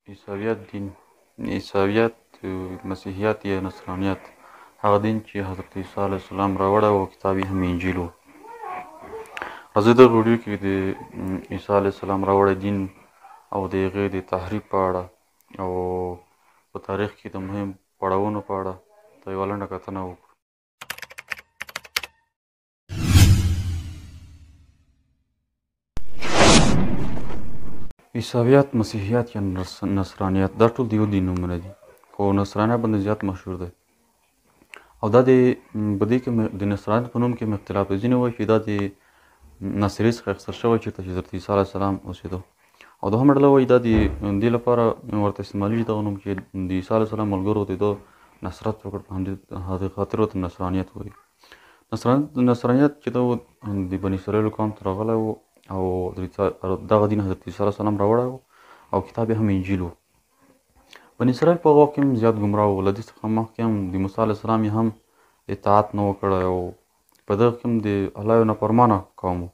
عیسویت دین عیسویت مسیحیت یا نصرانیت هغه دین چې حضرت عیسی علیه السلام راوړی او کتاب یې هم انجیل و. راځئ دغه ویډیو کې د عیسی علیه السلام راوړی دین او د هغې د تحریف په اړه او په تاریخ کې د مهم پړاوونو په اړه د یوه لنډه کتنه وکړو. عیسویت، مسیحیت یا نصرانیت دا ټول د یو دین نومونه دي، خو نصرانیت باندې زیات مشهور دی. او دا د دې کې د نصرانیت په نوم کې اختلاف دی. ځینې وایي چې دا د ناصري څخه اخیستل شوی چېرته چې حضرت عیسی علیه السلام اوسېده، او دوهمه ډله وایي دا د دې لپاره ورته استعمالېږي دغه نوم چې د عیسی علیه السلام ملګرو د ده نصرت وکړ، په همدې خاطر ورته نصرانیت وایي. نصرانیت چې دا د بني اسرائیلو قوم ته راغلی و او دغه دین حضرت عیسی علیه السلام راوړی و او کتاب یې هم انجیل و. بني اسرائیل په هغه وخت کې هم زیات ګمراه و. له دې څخه مخکې هم د موسی علیه السلام یې هم اطاعت نه و کړی او په دغه کې هم د الله یو نافرمانه قوم و.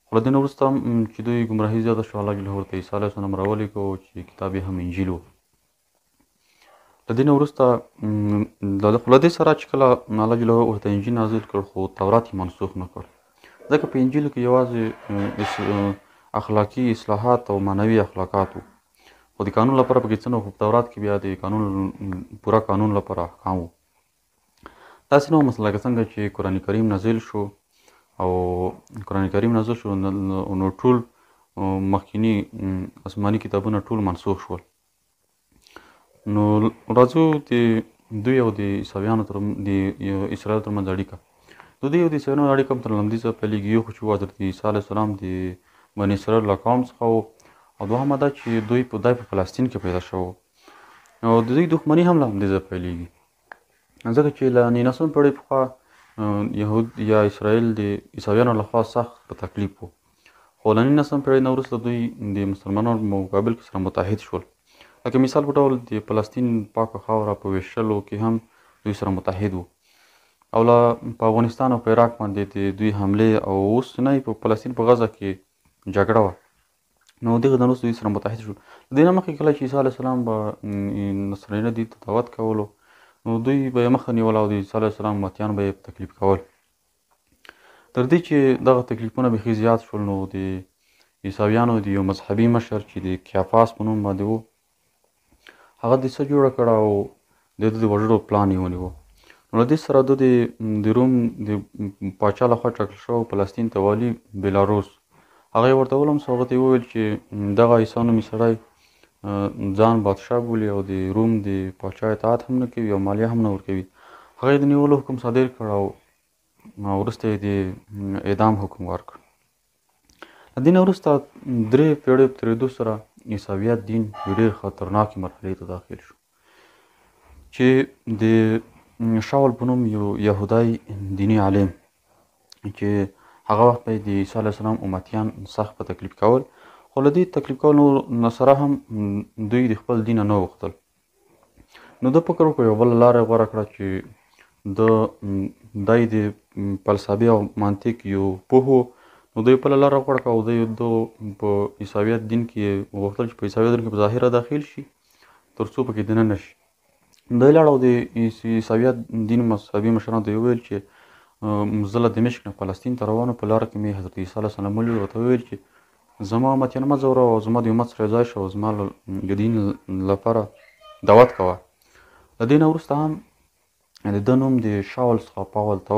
خو له دې نه وروسته هم چې دوی ګمراهي زیاته شوه، الله جل ورته عیسی علیه السلام راولېږه چې کتاب یې هم انجیل و. له دې نه وروسته له دې سره چې کله الله جل ورته انجیل نازل کړ، خو تورات یې منسوخ نه کړ، ځکه په انجیلو کې یوازې اخلاقي اصلاحات او معنوي اخلاقات وو، خو د قانون لپاره پکې څه نه وو. په تورات کې بیا د پوره قانون لپاره احکام وو. داسې نه وه مثلا لکه څنګه چې قرآن کریم نازل شو نو ټول مخکیني آسماني کتابونه ټول منسوخ شول. نو راځو د دوی او د عیسویانو د اسرائیلو ترمنځ اړیکه. د دوی او د عیسویانو اړیکه هم تر همدې ځایه پیلېږي. یو خو چې حضرت عیسی علیه السلام د بني اسرائیلو له قوم څخه و، او دوهمه دا چې دوی په فلسطین کې پیدا شوی و، او د دوی دښمني هم له همدې ځایه پیلېږي، ځکه چې له 19 پېړۍ پخوا یهود یا اسرائیل د عیسویانو لخوا سخت په تکلیف و، خو له 19 پېړۍ نه وروسته دوی د مسلمانانو مقابل کې سره متحد شول. لکه مثال په ډول د فلسطین پاکه خاوره په ویشلو کې هم دوی سره متحد وو، او په افغانستان او په عراق باندې د دوی حملې او اوس نه په فلسطین په غزه کې جګړه وه، نو دغه نه وروسته دوی سره متحد شول. د دې نه مخکې کله چې عیسی علیه السلام به نصرانیت دین ته دعوت کولو، نو دوی به یې مخه نیوله او د عیسی علیه السلام امتیان به یې تکلیف کول. تر دې چې دغه تکلیفونه بیخي زیات شول، نو د عیسویانو د یو مذهبي مشر چې د کیافاس په نوم باندې و، هغه دسیسه جوړه کړه او د ده د وژلو پلان یې ونیو. نو له دې سره ده د روم د پاچا لخوا ټاکل شوی فلسطین ته والي بیلاروس، هغه یې ورته ولمسه، هغه ته یې وویل چې دغه عیسی نومي سړی ځان بادشاه بولي او د روم د پاچا اطاعت هم نه کوي او مالیه هم نه ورکوي. هغه یې د نیولو حکم صادر کړ او وروسته یې د اعدام حکم ورکړ. له دې نه وروسته 3 پېړیو په تېرېدو سره عیسویت دین یو ډېر خطرناکې مرحلې ته داخل شو، چې د شاول په نوم یو یهودی دیني عالم چې هغه وخت به یې د عیسی علیه السلام امتیان سخت په تکلیف کول، خو له دې تکلیف کولو سره هم دوی د خپل دین نه وغوښتل. نو ده فکر وکړ یوه بله لاره یې غوره کړه چې دی د فلسفې او منطق یو پوه و، نو دوی بله لاره غوره کړه او دوی په عیسویت دین کې وغوښتل چې په عیسویت دین کې په ظاهره داخل شي تر څو پکې دننه شي. دوی لاړه او د عیسویت دین مذهبي مشرانو ته یې وویل چې زه له دمشق نه فلسطین ته روان وم، په لاره کې مې حضرت عیسی علیه السلام ولید، ورته وویل چې زما امتیان مه ځوروه او زما د امت سره یو ځای شه او زما د دین لپاره دعوت کوه. له دې نه وروسته هم د ده نوم د شاول څخه پاول ته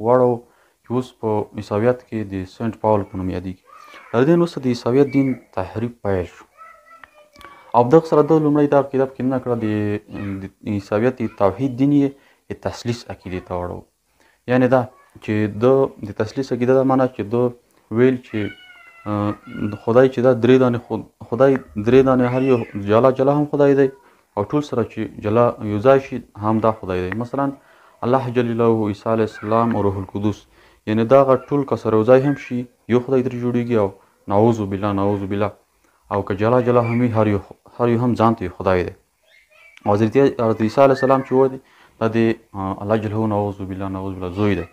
واړو چې اوس په عیسویت کې د سنټ پاول په نوم یادېږي. له دې وروسته د عیسویت دین تحریف پیل شو، او دغه سره ده لومړی دا عقیده پکې نه کړه د عیسویت توحید دین یې تثلیث عقیدې ته واړو. یعنې دا چې ده د تثلیث عقیده دا معنا چې ده ویل چې خدای چې دا خدای درې دانې هر یو جلا هم خدای دی او ټول سره چې جلا یو ځای شي هم دا خدای دی. مثلا الله جل جلاله، عیسی علیه السلام او روح القدس، یعنې دغه ټول که سره یو ځای هم شي یو خدای ترې جوړېږي، او نعوذ بالله او که جلا هم وي هر یو هم ځان ته خدای دی. او حضرت عیسی علیه السلام چې و دا د الله جل جلاله نعوذ بالله زوی دی.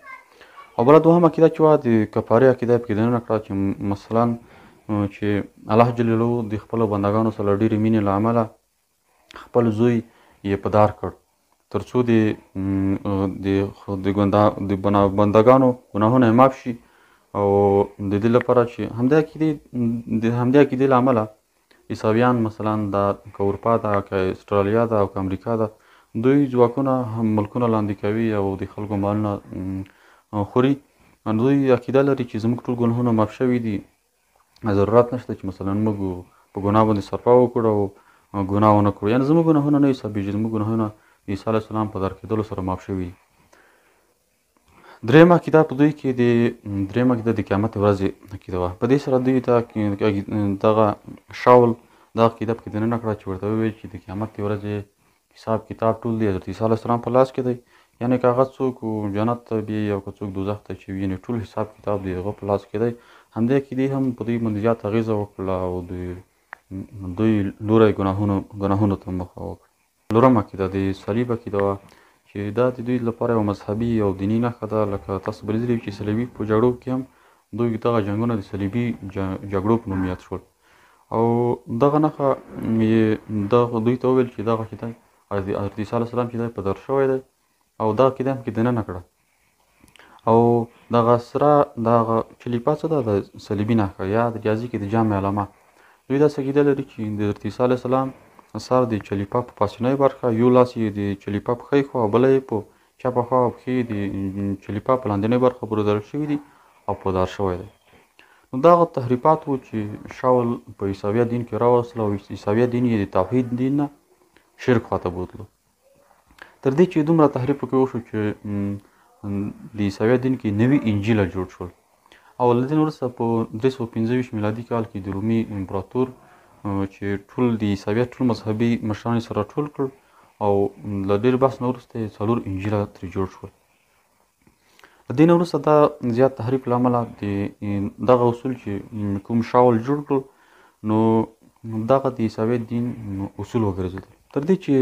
او بله دوهمه عقیده چې وه د کفارې عقیده یې پکې دننه کړه چې مثلا چې الله جل جلاله د خپلو بندګانو سره ډېرې مینې له امله خپل زوی یې په دار کړ تر څو د بندګانو ګناهونه یې معاف شي او د دې لپاره چې همدې عقیدې له امله عیسویان مثلا دا که اروپا ده که استرالیا ده او که امریکا ده دوی ځواکونه ملکونه لاندې کوي او د خلکو مالونه خوري دوی عقیده لري چې زموږ ټول ګناهونه معاف شوي دي ضرورت نشته چې مثلا موږ په ګناه باندې سرپا وکړو او ګناه ونه کړو یعنې زموږ ګناهونه نه حسابېږي زموږ ګناهونه د عیسی علیه السلام په در کېدلو سره معاف شوي دي درېیمه عقیده په دوی کې د قیامت ورځې عقیده وه په دې سره دوی دغه شاول دا عقیده پکې دننه کړه چې ورته وویل چې د قیامت ورځې حساب کتاب ټول د حضرت عیسی علیه السلام په لاس کې دی یعنې که هغه څوک جنت ته بیایي او که څوک دوزخ ته چې وي یعنې ټول حساب کتاب د هغه په لاس کې دی همدې عقیدې هم په دوی باندې زیات اغېزه وکړله او دوی لوری ګناهونو ته مخه وکړه څلورمه عقیده د صلیب عقیده وه چې دا د دوی لپاره یو مذهبي او دیني نښه ده لکه تاسو به لیدلي چې صلیبي په جګړو کې هم دوی دغه جنګونه د صلیبي جګړو په نوم یاد شول او دغه نښه یې دوی ته وویل چې دغه چې دی حضرت عیسی علیه السلام چې دی په در شوی دی او دغه عقیده هم پکې دننه کړه او دغه سره دغه چلیپا څه ده د صلیبي نښه یا د ریاضي کې د جامع علامه دوی داسې عقیده لري چې د حضرت عیسی علیه السلام سر د چلیپا په پاسنۍ برخه یو لاس یې د چلیپا په ښۍ خوا او بله یې په چپه خوا او پښې د چلیپا په لاندنۍ برخه پورې تړل شوي دي او په دار شوی دی نو دغه تحریفات وو چې شاول په عیسویه دین کې راوستل او عیسویه دین یې د توحید دین نه شرک خواته بوتلو تر دې چې دومره تحریف پکې وشو چې د عیسویه دین کې نوي انجیله جوړ شول او له دې نه وروسته په 325 میلادي کال کې د رومي امپراتور چې ټول د عیسویت ټول مذهبي مشران یې سره ټول کړل او له ډېر بحث نه وروسته یې 4 انجیله ترې جوړ شول له دې نه وروسته دا زیات تحریف له امله دغه اصول چې کوم شاول جوړ کړل نو دغه د عیسویت دین اصول وګرځېدل تر دې چې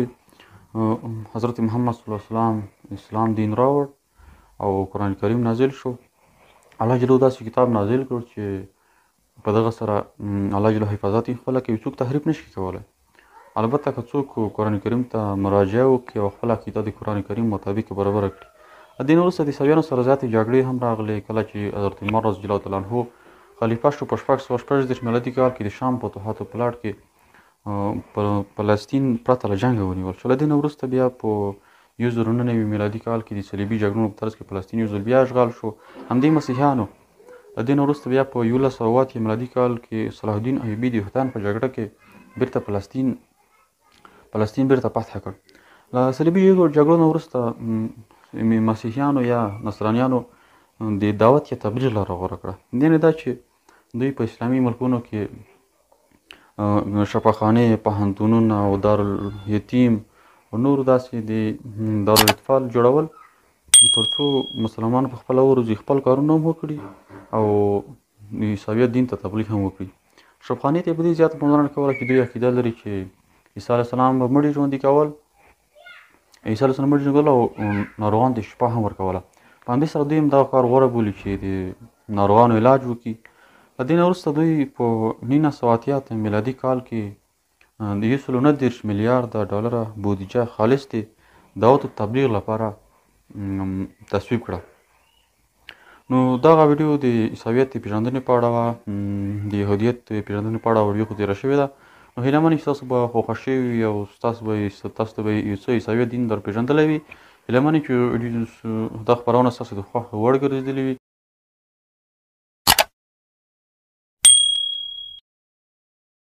حضرت محمد صلی الله علیه وسلم اسلام دین راوړ او قرآن کریم نازل شو الله جل داسې کتاب نازل کړ چې په دغه سره الله جل حفاظت یې خپله کوي څوک تحریف نشي کولی البته که څوک قرآن کریم ته مراجعه وکړي او خپله عقیده د قرآن کریم مطابق برابره کړي د دې نه وروسته د عیسویانو سره زیاتې جګړې هم راغلې کله چې حضرت عمر رضی الله تعالی عنه خلیفه شو په 618 میلادي کال کې د شام فتوحاتو په لړ کې فلسطین پرته له جنګه ونیول شو له دې نه وروسته بیا په 1999 میلادي کال کې د صلیبي جګړو په طرز کې فلسطین یو ځل بیا اشغال شو همدې مسیحیانو له دې نه وروسته بیا په 1908 میلادي کال کې صلاح الدین ایوبي د یحتان په جګړه کې بیرته فلسطین بیرته فتح کړ له صلیبي جګړو نه وروسته مسیحیانو یا نصرانیانو د دعوت یا تبلیغ لاره غوره کړه دې نه دا چې دوی په اسلامي ملکونو کې شفاخانې پوهنتونونه او دارالیتیم او نور داسې د دارالاطفال جوړول تر څو مسلمانانو په خپله ورځي خپل کارونه هم وکړي او د عیسویت دین ته تبلیغ هم وکړي شفاخانې ته یې په دې زیاته پاملرنه کوله چې دوی عقیده لري چې عیسی علیه السلام به مړي ژوندي کول عیسی علیه السلام مړي ژوندي کول او ناروغانو ته شفا هم ورکوله په همدې سره دوی هم دغه کار غوره بولي چې د ناروغانو علاج وکړي له دې نه وروسته دوی په 1988 میلادي کال کې د 119 میلیارده ډالره بودیجه خالص د دعوت تبلیغ لپاره تصویب کړه نو دغه ویډیو د عیسویت د پېژندنې په اړه وه د یهودیت د پېژندنې په اړه ویډیو خو تېره شوې ده نو هیله من چې تاسو به خوښه شوي وي او تاسو به یو څه عیسویت دین در پېژندلی وي هیله من چې دا خپرونه ستاسو د خوښې وړ ګرځېدلې وي